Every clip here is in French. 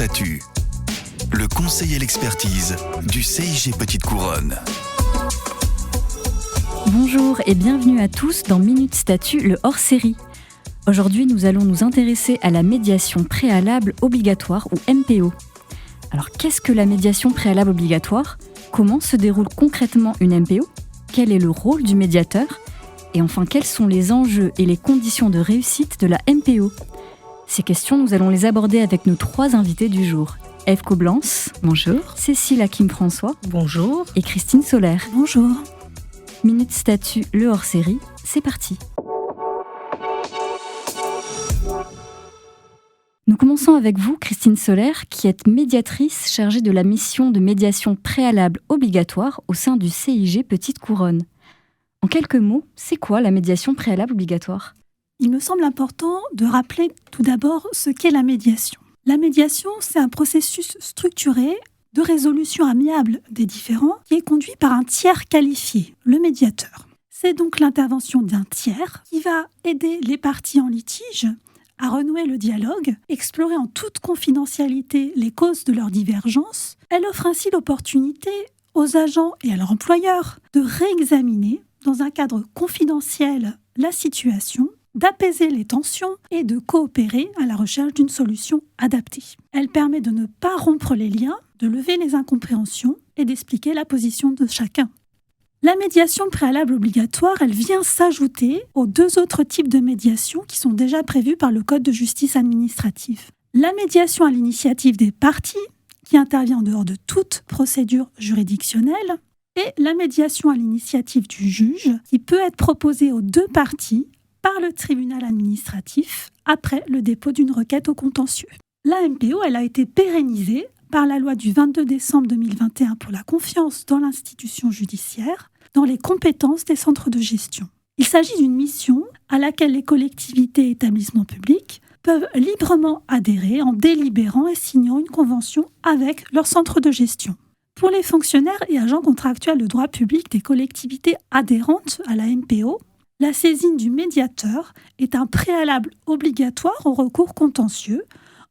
Statut, le conseil et l'expertise du CIG Petite Couronne. Bonjour et bienvenue à tous dans Minute Statut, le hors-série. Aujourd'hui, nous allons nous intéresser à la médiation préalable obligatoire ou MPO. Alors, qu'est-ce que la médiation préalable obligatoire ? Comment se déroule concrètement une MPO ? Quel est le rôle du médiateur ? Et enfin, quels sont les enjeux et les conditions de réussite de la MPO ? Ces questions, nous allons les aborder avec nos trois invités du jour. Ève Coblence. Bonjour. Cécile Hakim-François. Bonjour. Et Christine Solaire. Bonjour. Minute Statut, le hors-série, c'est parti. Nous commençons avec vous, Christine Solaire, qui êtes médiatrice chargée de la mission de médiation préalable obligatoire au sein du CIG Petite Couronne. En quelques mots, c'est quoi la médiation préalable obligatoire ? Il me semble important de rappeler tout d'abord ce qu'est la médiation. La médiation, c'est un processus structuré de résolution amiable des différends qui est conduit par un tiers qualifié, le médiateur. C'est donc l'intervention d'un tiers qui va aider les parties en litige à renouer le dialogue, explorer en toute confidentialité les causes de leurs divergences. Elle offre ainsi l'opportunité aux agents et à leur employeur de réexaminer dans un cadre confidentiel la situation, d'apaiser les tensions et de coopérer à la recherche d'une solution adaptée. Elle permet de ne pas rompre les liens, de lever les incompréhensions et d'expliquer la position de chacun. La médiation préalable obligatoire, elle vient s'ajouter aux deux autres types de médiation qui sont déjà prévus par le Code de justice administrative. La médiation à l'initiative des parties, qui intervient en dehors de toute procédure juridictionnelle, et la médiation à l'initiative du juge, qui peut être proposée aux deux parties par le tribunal administratif après le dépôt d'une requête au contentieux. La MPO, elle a été pérennisée par la loi du 22 décembre 2021 pour la confiance dans l'institution judiciaire, dans les compétences des centres de gestion. Il s'agit d'une mission à laquelle les collectivités et établissements publics peuvent librement adhérer en délibérant et signant une convention avec leur centre de gestion. Pour les fonctionnaires et agents contractuels de droit public des collectivités adhérentes à la MPO, la saisine du médiateur est un préalable obligatoire au recours contentieux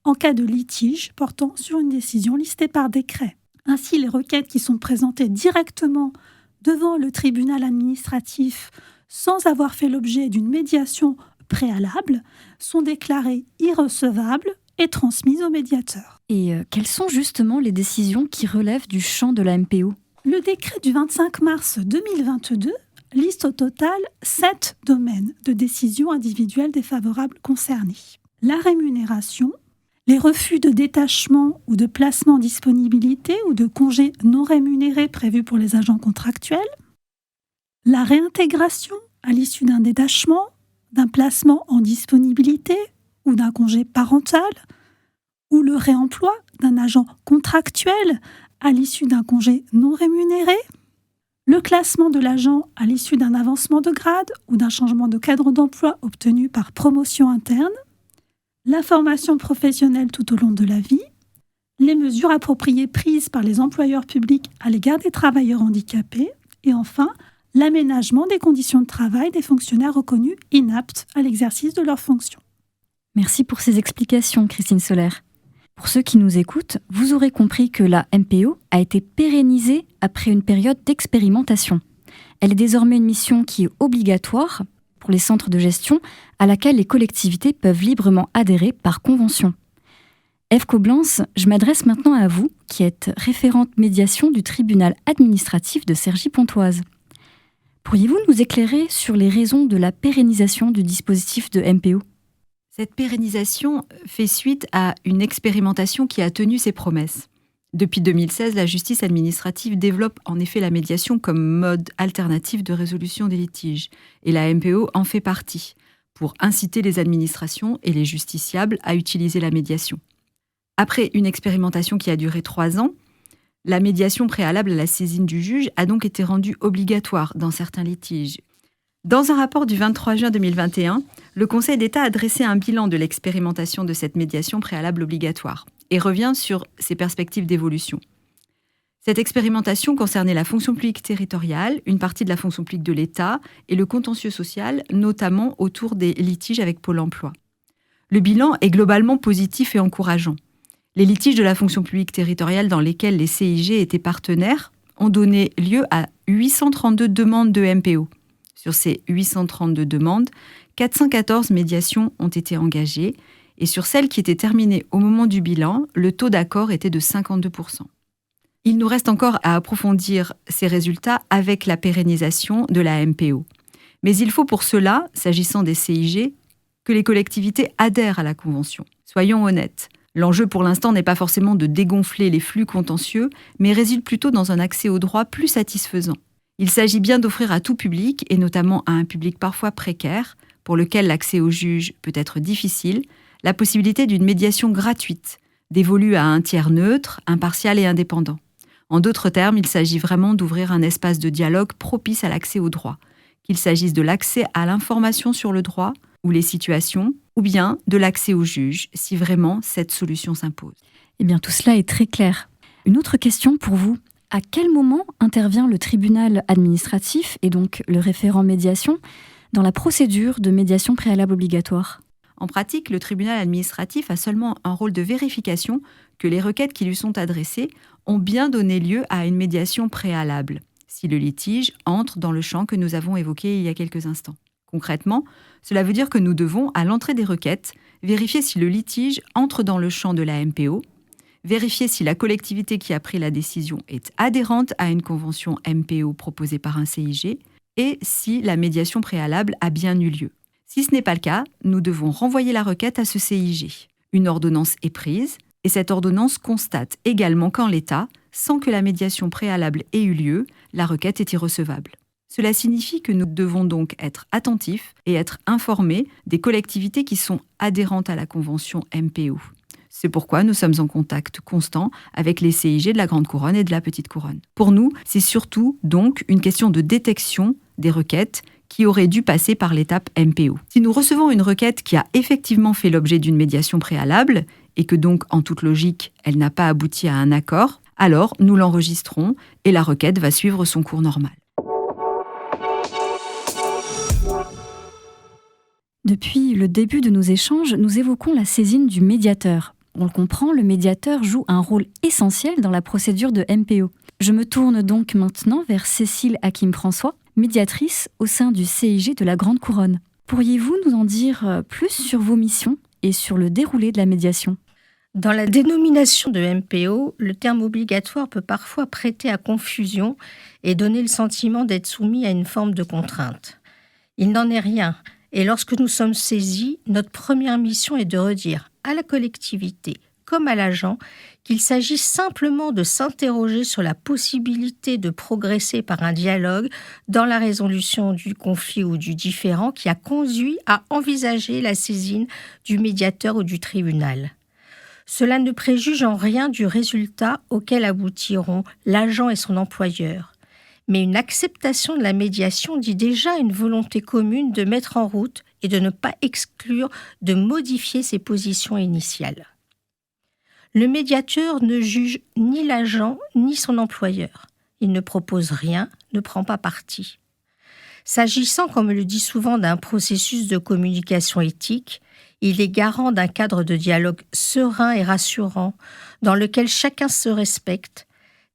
en cas de litige portant sur une décision listée par décret. Ainsi, les requêtes qui sont présentées directement devant le tribunal administratif sans avoir fait l'objet d'une médiation préalable sont déclarées irrecevables et transmises au médiateur. Et quelles sont justement les décisions qui relèvent du champ de la MPO ? Le décret du 25 mars 2022 liste au total 7 domaines de décision individuelle défavorable concernés. La rémunération, les refus de détachement ou de placement en disponibilité ou de congés non rémunérés prévus pour les agents contractuels, la réintégration à l'issue d'un détachement, d'un placement en disponibilité ou d'un congé parental, ou le réemploi d'un agent contractuel à l'issue d'un congé non rémunéré, le classement de l'agent à l'issue d'un avancement de grade ou d'un changement de cadre d'emploi obtenu par promotion interne, la formation professionnelle tout au long de la vie, les mesures appropriées prises par les employeurs publics à l'égard des travailleurs handicapés et enfin, l'aménagement des conditions de travail des fonctionnaires reconnus inaptes à l'exercice de leurs fonctions. Merci pour ces explications, Christine Solaire. Pour ceux qui nous écoutent, vous aurez compris que la MPO a été pérennisée après une période d'expérimentation. Elle est désormais une mission qui est obligatoire pour les centres de gestion à laquelle les collectivités peuvent librement adhérer par convention. Ève Coblence, je m'adresse maintenant à vous, qui êtes référente médiation du tribunal administratif de Cergy-Pontoise. Pourriez-vous nous éclairer sur les raisons de la pérennisation du dispositif de MPO ? Cette pérennisation fait suite à une expérimentation qui a tenu ses promesses. Depuis 2016, la justice administrative développe en effet la médiation comme mode alternatif de résolution des litiges. Et la MPO en fait partie, pour inciter les administrations et les justiciables à utiliser la médiation. Après une expérimentation qui a duré 3 ans, la médiation préalable à la saisine du juge a donc été rendue obligatoire dans certains litiges. Dans un rapport du 23 juin 2021, le Conseil d'État a dressé un bilan de l'expérimentation de cette médiation préalable obligatoire et revient sur ses perspectives d'évolution. Cette expérimentation concernait la fonction publique territoriale, une partie de la fonction publique de l'État et le contentieux social, notamment autour des litiges avec Pôle emploi. Le bilan est globalement positif et encourageant. Les litiges de la fonction publique territoriale dans lesquels les CIG étaient partenaires ont donné lieu à 832 demandes de MPO. Sur ces 832 demandes, 414 médiations ont été engagées et sur celles qui étaient terminées au moment du bilan, le taux d'accord était de 52%. Il nous reste encore à approfondir ces résultats avec la pérennisation de la MPO. Mais il faut pour cela, s'agissant des CIG, que les collectivités adhèrent à la Convention. Soyons honnêtes, l'enjeu pour l'instant n'est pas forcément de dégonfler les flux contentieux, mais réside plutôt dans un accès au droit plus satisfaisant. Il s'agit bien d'offrir à tout public, et notamment à un public parfois précaire, pour lequel l'accès au juge peut être difficile, la possibilité d'une médiation gratuite, dévolue à un tiers neutre, impartial et indépendant. En d'autres termes, il s'agit vraiment d'ouvrir un espace de dialogue propice à l'accès au droit, qu'il s'agisse de l'accès à l'information sur le droit ou les situations, ou bien de l'accès au juge, si vraiment cette solution s'impose. Eh bien, tout cela est très clair. Une autre question pour vous. À quel moment intervient le tribunal administratif, et donc le référent médiation, dans la procédure de médiation préalable obligatoire ? En pratique, le tribunal administratif a seulement un rôle de vérification que les requêtes qui lui sont adressées ont bien donné lieu à une médiation préalable, si le litige entre dans le champ que nous avons évoqué il y a quelques instants. Concrètement, cela veut dire que nous devons, à l'entrée des requêtes, vérifier si le litige entre dans le champ de la MPO, vérifier si la collectivité qui a pris la décision est adhérente à une convention MPO proposée par un CIG et si la médiation préalable a bien eu lieu. Si ce n'est pas le cas, nous devons renvoyer la requête à ce CIG. Une ordonnance est prise et cette ordonnance constate également qu'en l'état, sans que la médiation préalable ait eu lieu, la requête est irrecevable. Cela signifie que nous devons donc être attentifs et être informés des collectivités qui sont adhérentes à la convention MPO. C'est pourquoi nous sommes en contact constant avec les CIG de la Grande Couronne et de la Petite Couronne. Pour nous, c'est surtout donc une question de détection des requêtes qui auraient dû passer par l'étape MPO. Si nous recevons une requête qui a effectivement fait l'objet d'une médiation préalable et que donc, en toute logique, elle n'a pas abouti à un accord, alors nous l'enregistrons et la requête va suivre son cours normal. Depuis le début de nos échanges, nous évoquons la saisine du médiateur. On le comprend, le médiateur joue un rôle essentiel dans la procédure de MPO. Je me tourne donc maintenant vers Cécile Hakim-François, médiatrice au sein du CIG de la Grande Couronne. Pourriez-vous nous en dire plus sur vos missions et sur le déroulé de la médiation ? Dans la dénomination de MPO, le terme obligatoire peut parfois prêter à confusion et donner le sentiment d'être soumis à une forme de contrainte. Il n'en est rien. Et lorsque nous sommes saisis, notre première mission est de redire à la collectivité comme à l'agent qu'il s'agit simplement de s'interroger sur la possibilité de progresser par un dialogue dans la résolution du conflit ou du différend qui a conduit à envisager la saisine du médiateur ou du tribunal. Cela ne préjuge en rien du résultat auquel aboutiront l'agent et son employeur. Mais une acceptation de la médiation dit déjà une volonté commune de mettre en route et de ne pas exclure de modifier ses positions initiales. Le médiateur ne juge ni l'agent ni son employeur. Il ne propose rien, ne prend pas parti. S'agissant, comme le dit souvent, d'un processus de communication éthique, il est garant d'un cadre de dialogue serein et rassurant dans lequel chacun se respecte,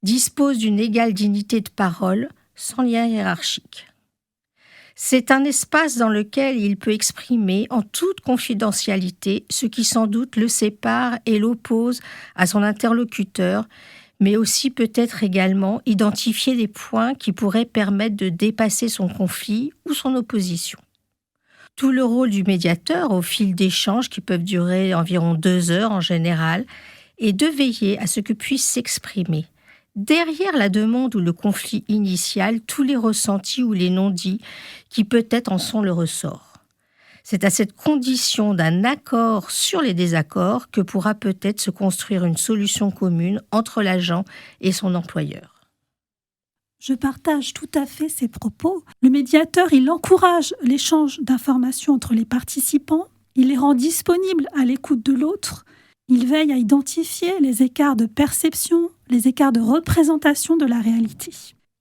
dispose d'une égale dignité de parole, sans lien hiérarchique. C'est un espace dans lequel il peut exprimer en toute confidentialité ce qui sans doute le sépare et l'oppose à son interlocuteur, mais aussi peut-être également identifier des points qui pourraient permettre de dépasser son conflit ou son opposition. Tout le rôle du médiateur, au fil d'échanges qui peuvent durer environ 2 heures en général, est de veiller à ce que puisse s'exprimer, derrière la demande ou le conflit initial, tous les ressentis ou les non-dits qui peut-être en sont le ressort. C'est à cette condition d'un accord sur les désaccords que pourra peut-être se construire une solution commune entre l'agent et son employeur. Je partage tout à fait ces propos. Le médiateur, il encourage l'échange d'informations entre les participants, il les rend disponibles à l'écoute de l'autre, il veille à identifier les écarts de perception, les écarts de représentation de la réalité.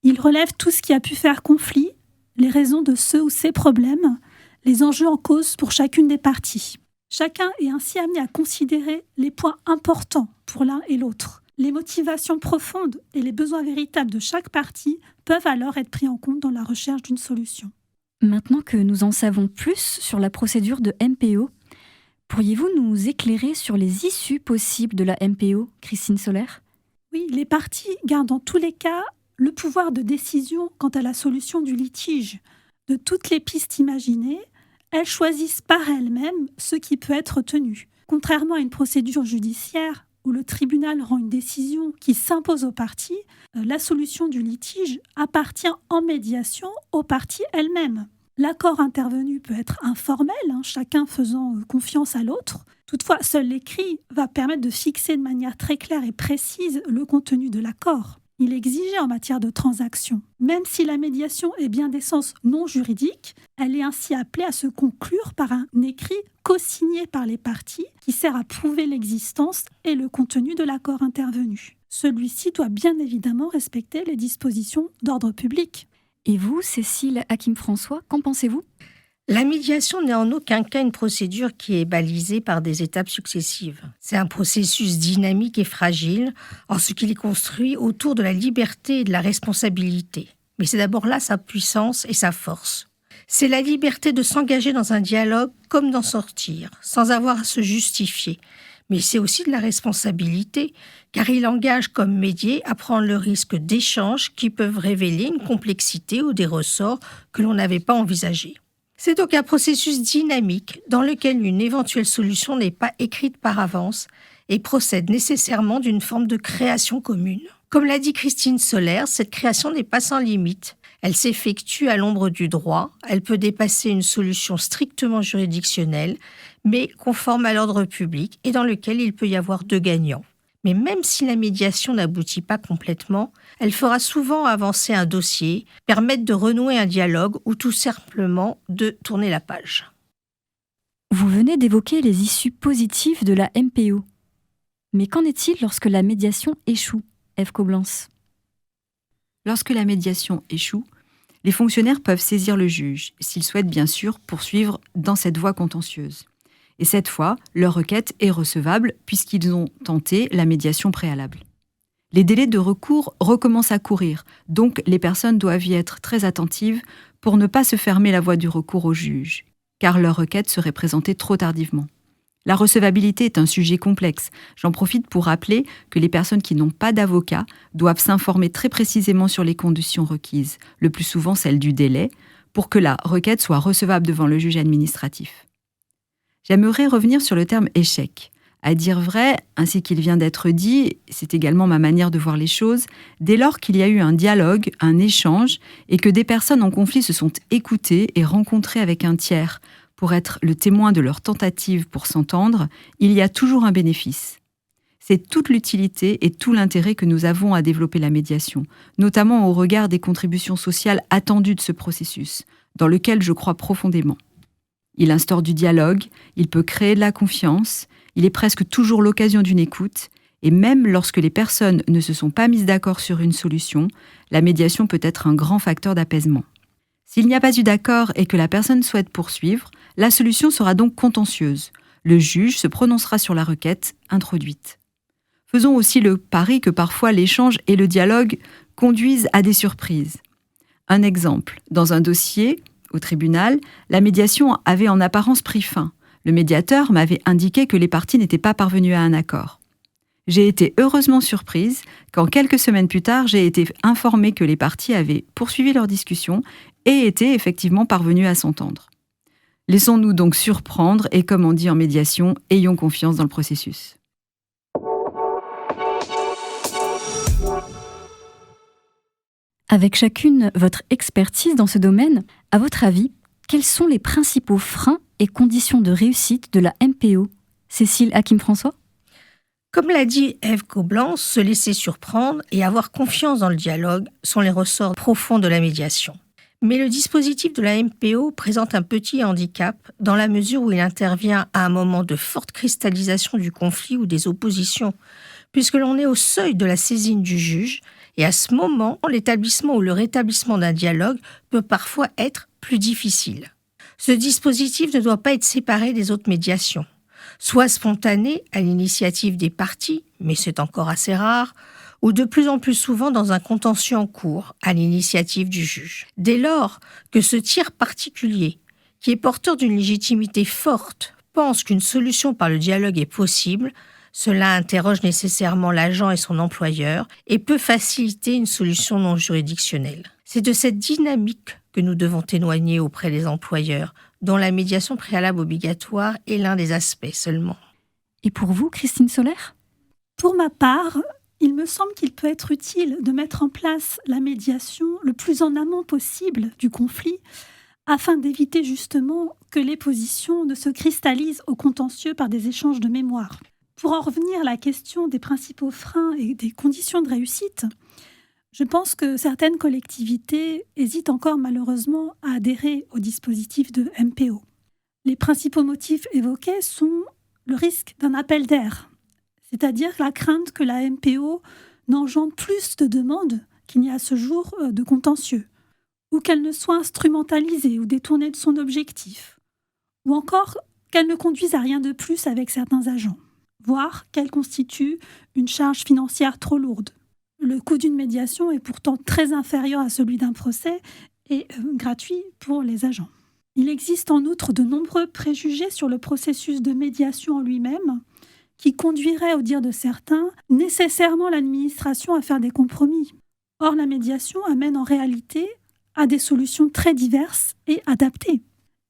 Il relève tout ce qui a pu faire conflit, les raisons de ce ou ces problèmes, les enjeux en cause pour chacune des parties. Chacun est ainsi amené à considérer les points importants pour l'un et l'autre. Les motivations profondes et les besoins véritables de chaque partie peuvent alors être pris en compte dans la recherche d'une solution. Maintenant que nous en savons plus sur la procédure de MPO, pourriez-vous nous éclairer sur les issues possibles de la MPO, Christine Solaire ? Oui, les parties gardent dans tous les cas le pouvoir de décision quant à la solution du litige. De toutes les pistes imaginées, elles choisissent par elles-mêmes ce qui peut être retenu. Contrairement à une procédure judiciaire où le tribunal rend une décision qui s'impose aux parties, la solution du litige appartient en médiation aux parties elles-mêmes. L'accord intervenu peut être informel, chacun faisant confiance à l'autre. Toutefois, seul l'écrit va permettre de fixer de manière très claire et précise le contenu de l'accord. Il est exigé en matière de transaction. Même si la médiation est bien d'essence non juridique, elle est ainsi appelée à se conclure par un écrit co-signé par les parties qui sert à prouver l'existence et le contenu de l'accord intervenu. Celui-ci doit bien évidemment respecter les dispositions d'ordre public. Et vous, Cécile Hakim-François, qu'en pensez-vous ? La médiation n'est en aucun cas une procédure qui est balisée par des étapes successives. C'est un processus dynamique et fragile en ce qu'il est construit autour de la liberté et de la responsabilité. Mais c'est d'abord là sa puissance et sa force. C'est la liberté de s'engager dans un dialogue comme d'en sortir, sans avoir à se justifier. Mais c'est aussi de la responsabilité, car il engage comme médié à prendre le risque d'échanges qui peuvent révéler une complexité ou des ressorts que l'on n'avait pas envisagés. C'est donc un processus dynamique dans lequel une éventuelle solution n'est pas écrite par avance et procède nécessairement d'une forme de création commune. Comme l'a dit Christine Solaire, cette création n'est pas sans limite. Elle s'effectue à l'ombre du droit, elle peut dépasser une solution strictement juridictionnelle, mais conforme à l'ordre public et dans lequel il peut y avoir deux gagnants. Mais même si la médiation n'aboutit pas complètement, elle fera souvent avancer un dossier, permettre de renouer un dialogue ou tout simplement de tourner la page. Vous venez d'évoquer les issues positives de la MPO. Mais qu'en est-il lorsque la médiation échoue, Ève Coblence ? Lorsque la médiation échoue, les fonctionnaires peuvent saisir le juge, s'ils souhaitent bien sûr poursuivre dans cette voie contentieuse. Et cette fois, leur requête est recevable puisqu'ils ont tenté la médiation préalable. Les délais de recours recommencent à courir, donc les personnes doivent y être très attentives pour ne pas se fermer la voie du recours au juge, car leur requête serait présentée trop tardivement. La recevabilité est un sujet complexe. J'en profite pour rappeler que les personnes qui n'ont pas d'avocat doivent s'informer très précisément sur les conditions requises, le plus souvent celles du délai, pour que la requête soit recevable devant le juge administratif. J'aimerais revenir sur le terme « échec ». À dire vrai, ainsi qu'il vient d'être dit, c'est également ma manière de voir les choses, dès lors qu'il y a eu un dialogue, un échange, et que des personnes en conflit se sont écoutées et rencontrées avec un tiers pour être le témoin de leur tentative pour s'entendre, il y a toujours un bénéfice. C'est toute l'utilité et tout l'intérêt que nous avons à développer la médiation, notamment au regard des contributions sociales attendues de ce processus, dans lequel je crois profondément. Il instaure du dialogue, il peut créer de la confiance, il est presque toujours l'occasion d'une écoute, et même lorsque les personnes ne se sont pas mises d'accord sur une solution, la médiation peut être un grand facteur d'apaisement. S'il n'y a pas eu d'accord et que la personne souhaite poursuivre, la solution sera donc contentieuse. Le juge se prononcera sur la requête introduite. Faisons aussi le pari que parfois l'échange et le dialogue conduisent à des surprises. Un exemple, dans un dossier, au tribunal, la médiation avait en apparence pris fin. Le médiateur m'avait indiqué que les parties n'étaient pas parvenues à un accord. J'ai été heureusement surprise quand quelques semaines plus tard, j'ai été informée que les parties avaient poursuivi leur discussion et étaient effectivement parvenues à s'entendre. Laissons-nous donc surprendre et, comme on dit en médiation, ayons confiance dans le processus. Avec chacune votre expertise dans ce domaine, à votre avis, quels sont les principaux freins et conditions de réussite de la MPO ? Cécile Hakim-François ? Comme l'a dit Ève Coblence, se laisser surprendre et avoir confiance dans le dialogue sont les ressorts profonds de la médiation. Mais le dispositif de la MPO présente un petit handicap dans la mesure où il intervient à un moment de forte cristallisation du conflit ou des oppositions, puisque l'on est au seuil de la saisine du juge, et à ce moment, l'établissement ou le rétablissement d'un dialogue peut parfois être plus difficile. Ce dispositif ne doit pas être séparé des autres médiations. soit spontanée à l'initiative des parties, mais c'est encore assez rare, ou de plus en plus souvent dans un contentieux en cours, à l'initiative du juge. Dès lors que ce tiers particulier, qui est porteur d'une légitimité forte, pense qu'une solution par le dialogue est possible, cela interroge nécessairement l'agent et son employeur et peut faciliter une solution non juridictionnelle. C'est de cette dynamique que nous devons témoigner auprès des employeurs, dont la médiation préalable obligatoire est l'un des aspects seulement. Et pour vous, Christine Solaire ? Pour ma part, il me semble qu'il peut être utile de mettre en place la médiation le plus en amont possible du conflit, afin d'éviter justement que les positions ne se cristallisent au contentieux par des échanges de mémoire. Pour en revenir à la question des principaux freins et des conditions de réussite, je pense que certaines collectivités hésitent encore malheureusement à adhérer au dispositif de MPO. Les principaux motifs évoqués sont le risque d'un appel d'air, c'est-à-dire la crainte que la MPO n'engendre plus de demandes qu'il n'y a à ce jour de contentieux, ou qu'elle ne soit instrumentalisée ou détournée de son objectif, ou encore qu'elle ne conduise à rien de plus avec certains agents, voire qu'elle constitue une charge financière trop lourde. Le coût d'une médiation est pourtant très inférieur à celui d'un procès et gratuit pour les agents. Il existe en outre de nombreux préjugés sur le processus de médiation en lui-même qui conduiraient, au dire de certains, nécessairement l'administration à faire des compromis. Or, la médiation amène en réalité à des solutions très diverses et adaptées.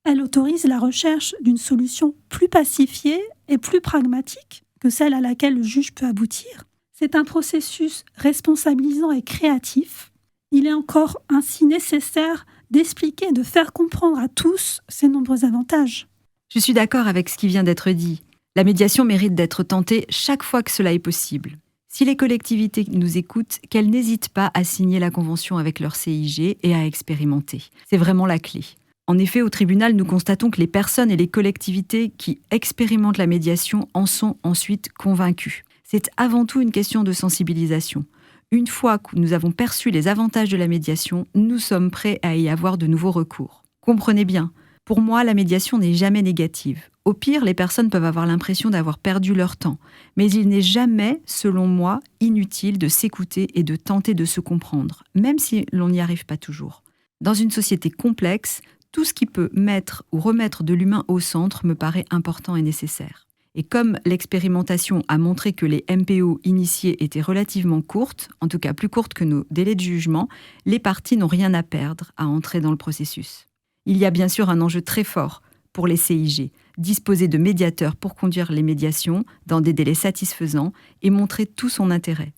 Elle autorise la recherche d'une solution plus pacifiée et plus pragmatique que celle à laquelle le juge peut aboutir. C'est un processus responsabilisant et créatif. Il est encore ainsi nécessaire d'expliquer et de faire comprendre à tous ses nombreux avantages. Je suis d'accord avec ce qui vient d'être dit. La médiation mérite d'être tentée chaque fois que cela est possible. Si les collectivités nous écoutent, qu'elles n'hésitent pas à signer la convention avec leur CIG et à expérimenter. C'est vraiment la clé. En effet, au tribunal, nous constatons que les personnes et les collectivités qui expérimentent la médiation en sont ensuite convaincues. C'est avant tout une question de sensibilisation. Une fois que nous avons perçu les avantages de la médiation, nous sommes prêts à y avoir de nouveaux recours. Comprenez bien, pour moi, la médiation n'est jamais négative. Au pire, les personnes peuvent avoir l'impression d'avoir perdu leur temps. Mais il n'est jamais, selon moi, inutile de s'écouter et de tenter de se comprendre, même si l'on n'y arrive pas toujours. Dans une société complexe, tout ce qui peut mettre ou remettre de l'humain au centre me paraît important et nécessaire. Et comme l'expérimentation a montré que les MPO initiées étaient relativement courtes, en tout cas plus courtes que nos délais de jugement, les parties n'ont rien à perdre à entrer dans le processus. Il y a bien sûr un enjeu très fort pour les CIG, disposer de médiateurs pour conduire les médiations dans des délais satisfaisants et montrer tout son intérêt.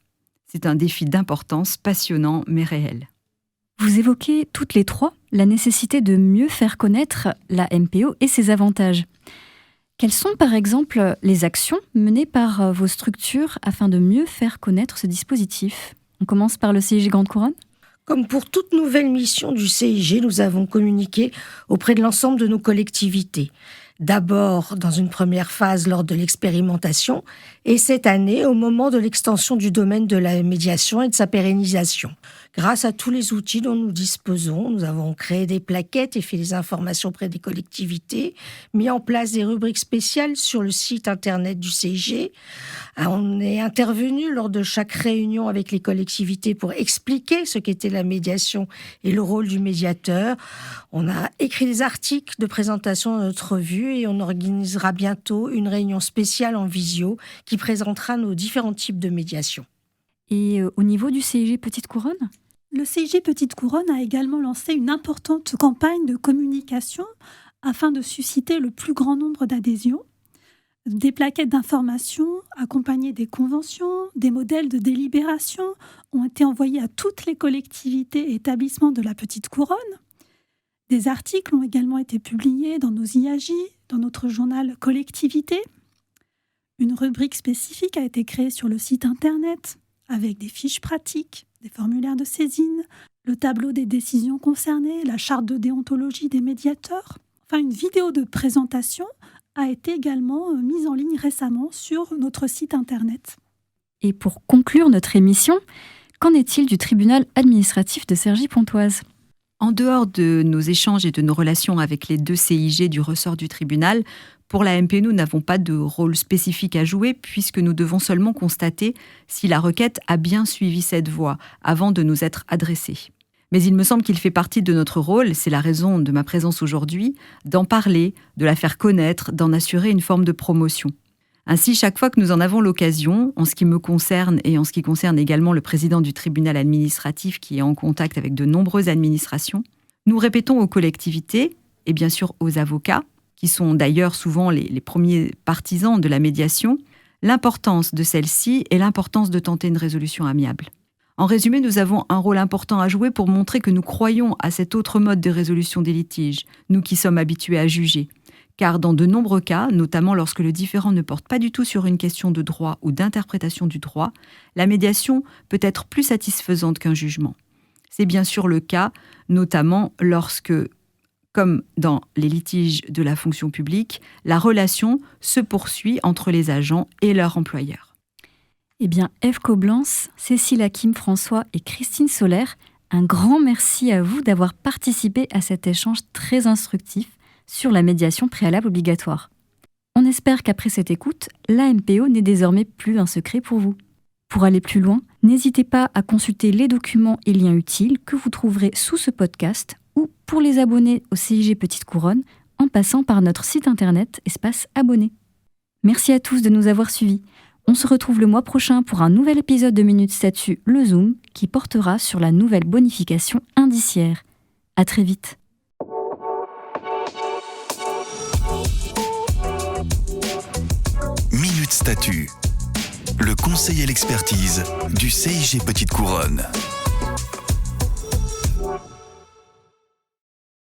C'est un défi d'importance passionnant mais réel. Vous évoquez toutes les trois la nécessité de mieux faire connaître la MPO et ses avantages. Quelles sont par exemple les actions menées par vos structures afin de mieux faire connaître ce dispositif ? On commence par le CIG Grande Couronne ? Comme pour toute nouvelle mission du CIG, nous avons communiqué auprès de l'ensemble de nos collectivités. D'abord, dans une première phase lors de l'expérimentation, et cette année, au moment de l'extension du domaine de la médiation et de sa pérennisation. Grâce à tous les outils dont nous disposons, nous avons créé des plaquettes et fait des informations auprès des collectivités, mis en place des rubriques spéciales sur le site internet du CIG. On est intervenu lors de chaque réunion avec les collectivités pour expliquer ce qu'était la médiation et le rôle du médiateur. On a écrit des articles de présentation de notre revue et on organisera bientôt une réunion spéciale en visio qui présentera nos différents types de médiation. Et au niveau du CIG Petite Couronne ? Le CIG Petite Couronne a également lancé une importante campagne de communication afin de susciter le plus grand nombre d'adhésions. Des plaquettes d'information accompagnées des conventions, des modèles de délibération ont été envoyés à toutes les collectivités et établissements de la Petite Couronne. Des articles ont également été publiés dans nos IAJ, dans notre journal Collectivité. Une rubrique spécifique a été créée sur le site internet avec des fiches pratiques, des formulaires de saisine, le tableau des décisions concernées, la charte de déontologie des médiateurs. Enfin, une vidéo de présentation a été également mise en ligne récemment sur notre site internet. Et pour conclure notre émission, qu'en est-il du tribunal administratif de Cergy-Pontoise ? En dehors de nos échanges et de nos relations avec les 2 CIG du ressort du tribunal, pour la MPO, nous n'avons pas de rôle spécifique à jouer puisque nous devons seulement constater si la requête a bien suivi cette voie avant de nous être adressée. Mais il me semble qu'il fait partie de notre rôle, c'est la raison de ma présence aujourd'hui, d'en parler, de la faire connaître, d'en assurer une forme de promotion. Ainsi, chaque fois que nous en avons l'occasion, en ce qui me concerne et en ce qui concerne également le président du tribunal administratif qui est en contact avec de nombreuses administrations, nous répétons aux collectivités et bien sûr aux avocats, qui sont d'ailleurs souvent les premiers partisans de la médiation, l'importance de celle-ci et l'importance de tenter une résolution amiable. En résumé, nous avons un rôle important à jouer pour montrer que nous croyons à cet autre mode de résolution des litiges, nous qui sommes habitués à juger. Car dans de nombreux cas, notamment lorsque le différend ne porte pas du tout sur une question de droit ou d'interprétation du droit, la médiation peut être plus satisfaisante qu'un jugement. C'est bien sûr le cas, notamment lorsque, comme dans les litiges de la fonction publique, la relation se poursuit entre les agents et leur employeur. Eh bien, Ève Coblence, Cécile Hakim-François et Christine Solaire, un grand merci à vous d'avoir participé à cet échange très instructif sur la médiation préalable obligatoire. On espère qu'après cette écoute, la MPO n'est désormais plus un secret pour vous. Pour aller plus loin, n'hésitez pas à consulter les documents et liens utiles que vous trouverez sous ce podcast ou pour les abonnés au CIG Petite Couronne en passant par notre site internet espace abonnés. Merci à tous de nous avoir suivis. On se retrouve le mois prochain pour un nouvel épisode de Minute Statut, le Zoom, qui portera sur la nouvelle bonification indiciaire. À très vite. Minute Statut, le conseil et l'expertise du CIG Petite Couronne.